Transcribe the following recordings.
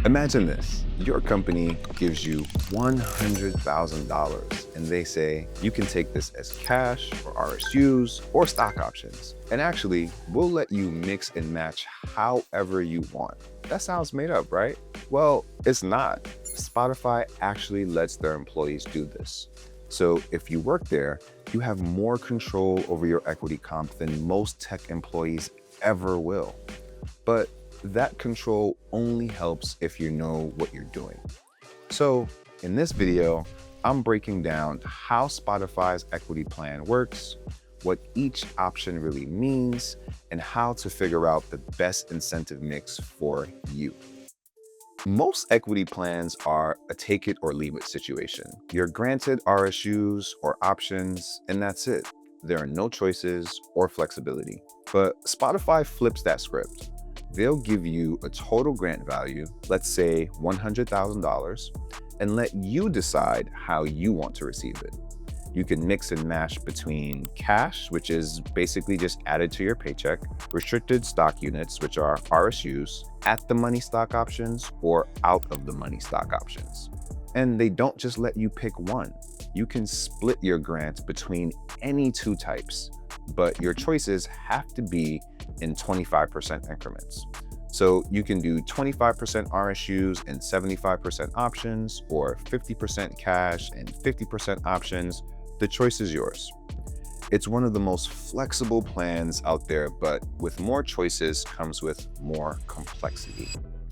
Imagine this, your company gives you $100,000 and they say you can take this as cash or RSUs or stock options. And actually, we'll let you mix and match however you want. That sounds made up, right? Well, it's not. Spotify actually lets their employees do this. So if you work there, you have more control over your equity comp than most tech employees ever will. But that control only helps if you know what you're doing. So in this video, I'm breaking down how Spotify's equity plan works, what each option really means, and how to figure out the best incentive mix for you. Most equity plans are a take it or leave it situation. You're granted RSUs or options, and that's it. There are no choices or flexibility. But Spotify flips that script. They'll give you a total grant value, let's say $100,000, and let you decide how you want to receive it. You can mix and match between cash, which is basically just added to your paycheck, restricted stock units, which are RSUs, at the money stock options, or out of the money stock options. And they don't just let you pick one. You can split your grant between any two types, but your choices have to be in 25% increments. So you can do 25% RSUs and 75% options, or 50% cash and 50% options. The choice is yours. It's one of the most flexible plans out there, but with more choices comes with more complexity.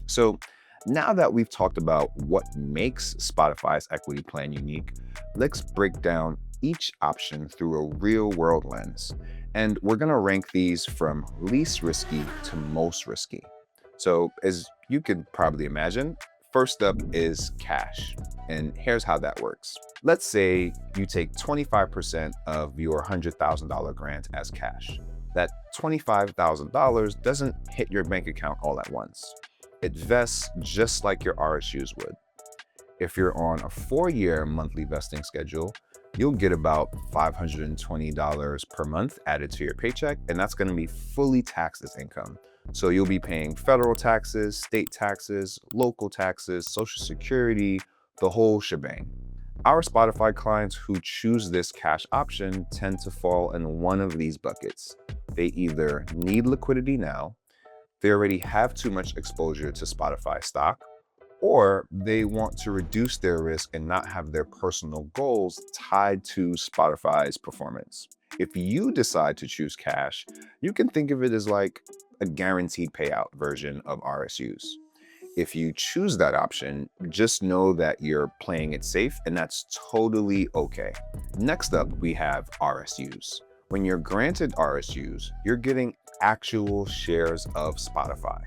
So now that we've talked about what makes Spotify's equity plan unique, let's break down each option through a real-world lens. And we're gonna rank these from least risky to most risky. So as you could probably imagine, first up is cash. And here's how that works. Let's say you take 25% of your $100,000 grant as cash. That $25,000 doesn't hit your bank account all at once. It vests just like your RSUs would. If you're on a 4-year monthly vesting schedule, you'll get about $520 per month added to your paycheck, and that's going to be fully taxed as income. So you'll be paying federal taxes, state taxes, local taxes, Social Security, the whole shebang. Our Spotify clients who choose this cash option tend to fall in one of these buckets. They either need liquidity now, they already have too much exposure to Spotify stock, or they want to reduce their risk and not have their personal goals tied to Spotify's performance. If you decide to choose cash, you can think of it as like a guaranteed payout version of RSUs. If you choose that option, just know that you're playing it safe, and that's totally okay. Next up, we have RSUs. When you're granted RSUs, you're getting actual shares of Spotify.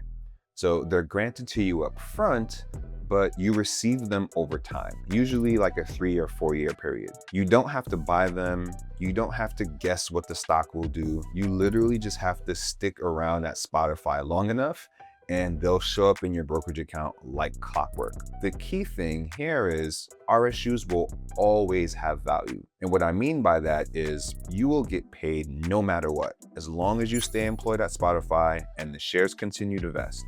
So they're granted to you up front, but you receive them over time, usually like a 3 or 4 year period. You don't have to buy them. You don't have to guess what the stock will do. You literally just have to stick around at Spotify long enough and they'll show up in your brokerage account like clockwork. The key thing here is RSUs will always have value. And what I mean by that is you will get paid no matter what, as long as you stay employed at Spotify and the shares continue to vest.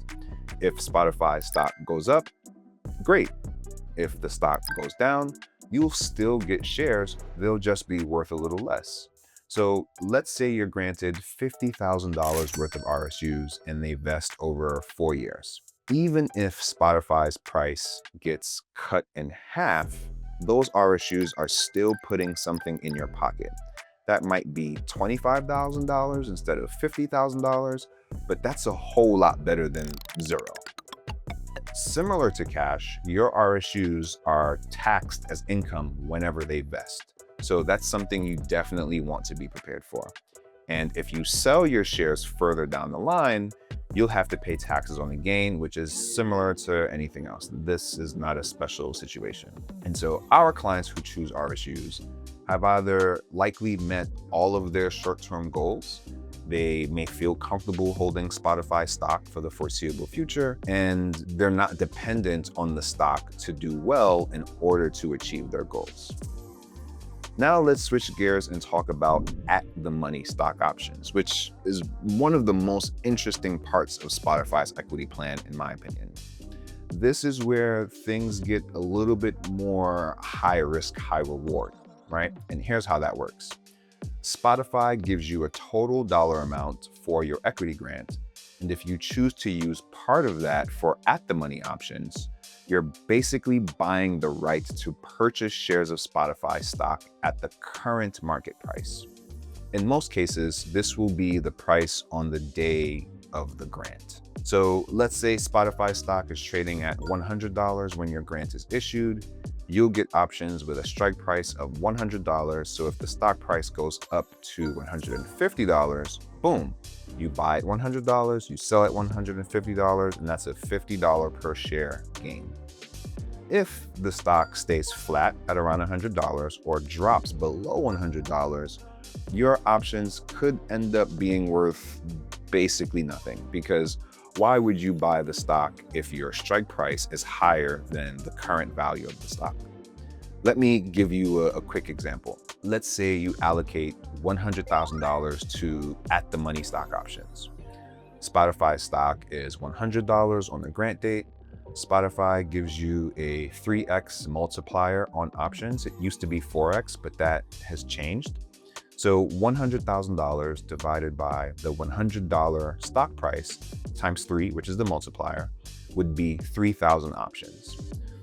If Spotify stock goes up, great. If the stock goes down, you'll still get shares, they'll just be worth a little less. So let's say you're granted $50,000 worth of RSUs and they vest over 4 years. Even if Spotify's price gets cut in half, those RSUs are still putting something in your pocket. That might be $25,000 instead of $50,000, but that's a whole lot better than zero. Similar to cash, your RSUs are taxed as income whenever they vest. So that's something you definitely want to be prepared for. And if you sell your shares further down the line, you'll have to pay taxes on the gain, which is similar to anything else. This is not a special situation. And so our clients who choose RSUs have either likely met all of their short-term goals, they may feel comfortable holding Spotify stock for the foreseeable future, and they're not dependent on the stock to do well in order to achieve their goals. Now let's switch gears and talk about at-the-money stock options, which is one of the most interesting parts of Spotify's equity plan, in my opinion. This is where things get a little bit more high risk, high reward, right? And here's how that works. Spotify gives you a total dollar amount for your equity grant. And if you choose to use part of that for at-the-money options, you're basically buying the right to purchase shares of Spotify stock at the current market price. In most cases, this will be the price on the day of the grant. So let's say Spotify stock is trading at $100 when your grant is issued. You'll get options with a strike price of $100. So if the stock price goes up to $150, boom, you buy at $100, you sell at $150, and that's a $50 per share gain. If the stock stays flat at around $100 or drops below $100, your options could end up being worth basically nothing, because why would you buy the stock if your strike price is higher than the current value of the stock? Let me give you a quick example. Let's say you allocate $100,000 to at-the-money stock options. Spotify stock is $100 on the grant date. Spotify gives you a 3x multiplier on options. It used to be 4x, but that has changed. So $100,000 divided by the $100 stock price times 3, which is the multiplier, would be 3,000 options.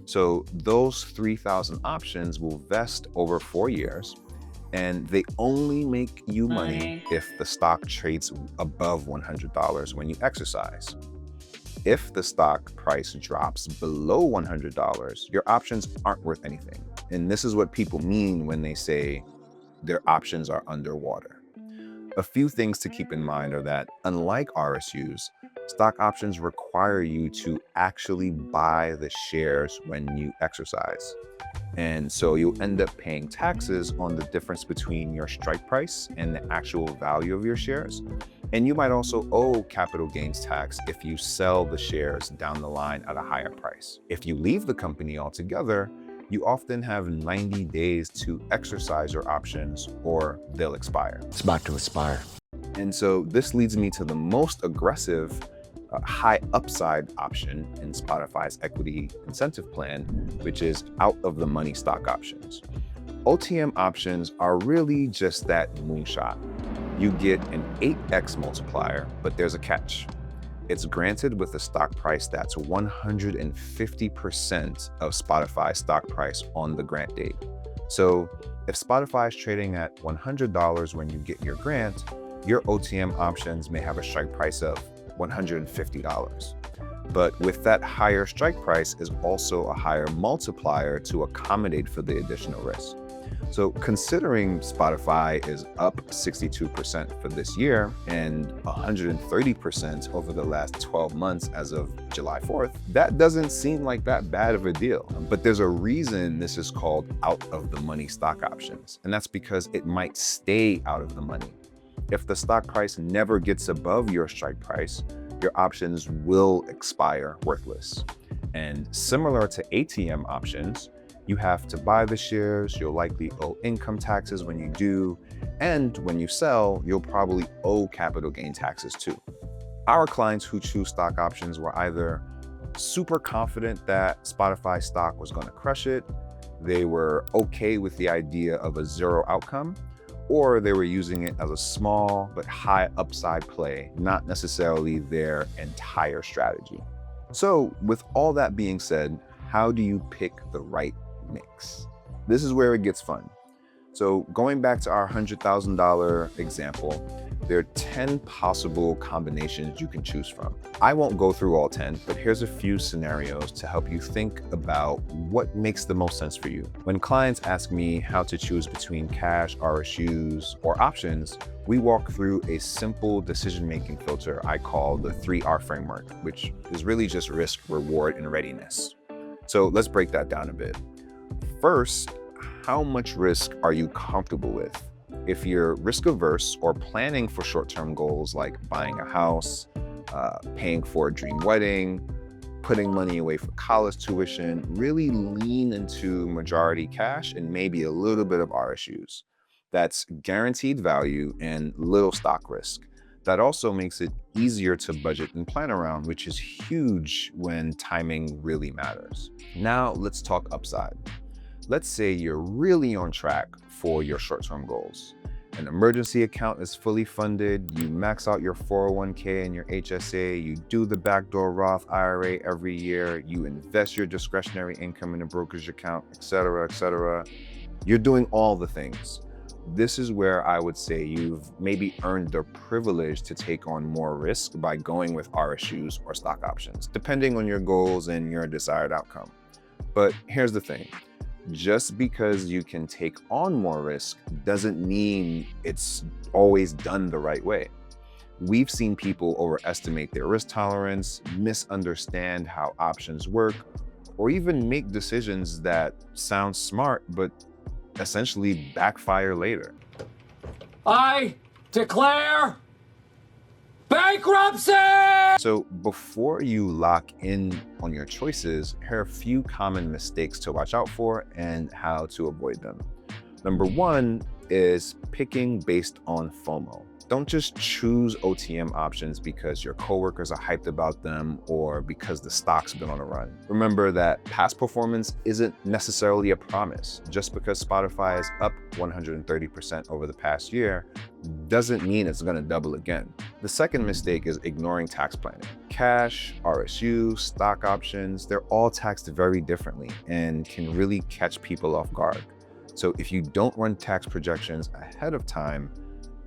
So those 3,000 options will vest over 4 years, and they only make you money if the stock trades above $100 when you exercise. If the stock price drops below $100, your options aren't worth anything. And this is what people mean when they say their options are underwater. A few things to keep in mind are that, unlike RSUs, stock options require you to actually buy the shares when you exercise. And so you'll end up paying taxes on the difference between your strike price and the actual value of your shares. And you might also owe capital gains tax if you sell the shares down the line at a higher price. If you leave the company altogether, you often have 90 days to exercise your options or they'll expire. It's about to expire. And so this leads me to the most aggressive high upside option in Spotify's equity incentive plan, which is out of the money stock options. OTM options are really just that moonshot. You get an 8x multiplier, but there's a catch. It's granted with a stock price that's 150% of Spotify's stock price on the grant date. So if Spotify is trading at $100 when you get your grant, your OTM options may have a strike price of $150. But with that higher strike price is also a higher multiplier to accommodate for the additional risk. So considering Spotify is up 62% for this year and 130% over the last 12 months as of July 4th, that doesn't seem like that bad of a deal. But there's a reason this is called out of the money stock options, and that's because it might stay out of the money. If the stock price never gets above your strike price, your options will expire worthless. And similar to ATM options, you have to buy the shares, you'll likely owe income taxes when you do, and when you sell, you'll probably owe capital gain taxes too. Our clients who choose stock options were either super confident that Spotify stock was going to crush it, they were okay with the idea of a zero outcome, or they were using it as a small but high upside play, not necessarily their entire strategy. So with all that being said, how do you pick the right mix? This is where it gets fun. So going back to our $100,000 example, there are 10 possible combinations you can choose from. I won't go through all 10, but here's a few scenarios to help you think about what makes the most sense for you. When clients ask me how to choose between cash, RSUs, or options, we walk through a simple decision-making filter I call the 3R framework, which is really just risk, reward, and readiness. So let's break that down a bit. First, how much risk are you comfortable with? If you're risk averse or planning for short-term goals like buying a house, paying for a dream wedding, putting money away for college tuition, really lean into majority cash and maybe a little bit of RSUs. That's guaranteed value and little stock risk. That also makes it easier to budget and plan around, which is huge when timing really matters. Now let's talk upside. Let's say you're really on track for your short-term goals. An emergency account is fully funded, you max out your 401k and your HSA, you do the backdoor Roth IRA every year, you invest your discretionary income in a brokerage account, etc., etc. You're doing all the things. This is where I would say you've maybe earned the privilege to take on more risk by going with RSUs or stock options, depending on your goals and your desired outcome. But here's the thing. Just because you can take on more risk doesn't mean it's always done the right way. We've seen people overestimate their risk tolerance, misunderstand how options work, or even make decisions that sound smart but essentially backfire later. I declare bankruptcy! So before you lock in on your choices, here are a few common mistakes to watch out for and how to avoid them. Number one is picking based on FOMO. Don't just choose OTM options because your coworkers are hyped about them or because the stock's been on a run. Remember that past performance isn't necessarily a promise. Just because Spotify is up 130% over the past year doesn't mean it's gonna double again. The second mistake is ignoring tax planning. Cash, RSUs, stock options, they're all taxed very differently and can really catch people off guard. So if you don't run tax projections ahead of time,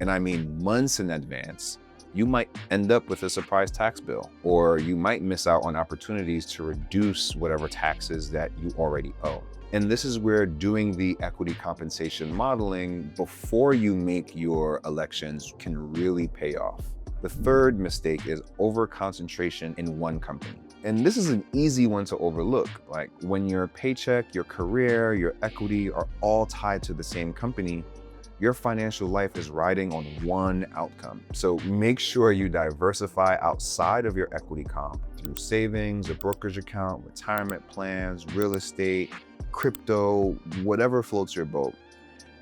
and I mean months in advance, you might end up with a surprise tax bill, or you might miss out on opportunities to reduce whatever taxes that you already owe. And this is where doing the equity compensation modeling before you make your elections can really pay off. The third mistake is over-concentration in one company. And this is an easy one to overlook. Like when your paycheck, your career, your equity are all tied to the same company, your financial life is riding on one outcome. So make sure you diversify outside of your equity comp through savings, a brokerage account, retirement plans, real estate, crypto, whatever floats your boat.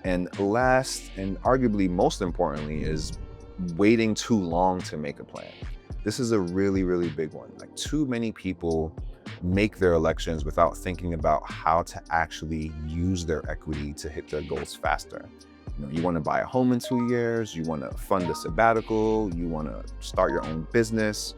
And last, and arguably most importantly, is waiting too long to make a plan. This is a really, really big one. Like too many people make their elections without thinking about how to actually use their equity to hit their goals faster. You want to buy a home in 2 years, you want to fund a sabbatical, you want to start your own business.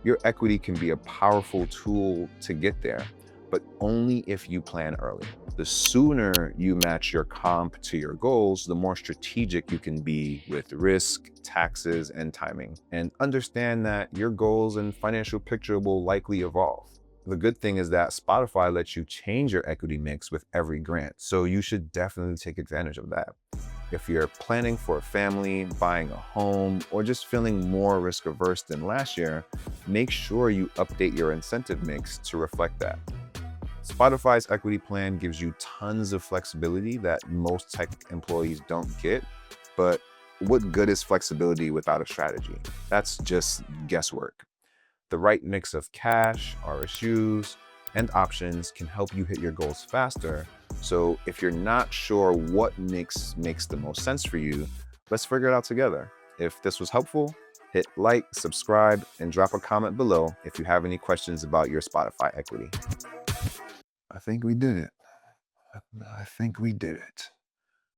Your equity can be a powerful tool to get there, but only if you plan early. The sooner you match your comp to your goals, the more strategic you can be with risk, taxes, and timing. And understand that your goals and financial picture will likely evolve. The good thing is that Spotify lets you change your equity mix with every grant, so you should definitely take advantage of that. If you're planning for a family, buying a home, or just feeling more risk averse than last year, make sure you update your incentive mix to reflect that. Spotify's equity plan gives you tons of flexibility that most tech employees don't get, but what good is flexibility without a strategy? That's just guesswork. The right mix of cash, RSUs, and options can help you hit your goals faster. So if you're not sure what mix makes the most sense for you, let's figure it out together. If this was helpful, hit like, subscribe, and drop a comment below if you have any questions about your Spotify equity. I think we did it.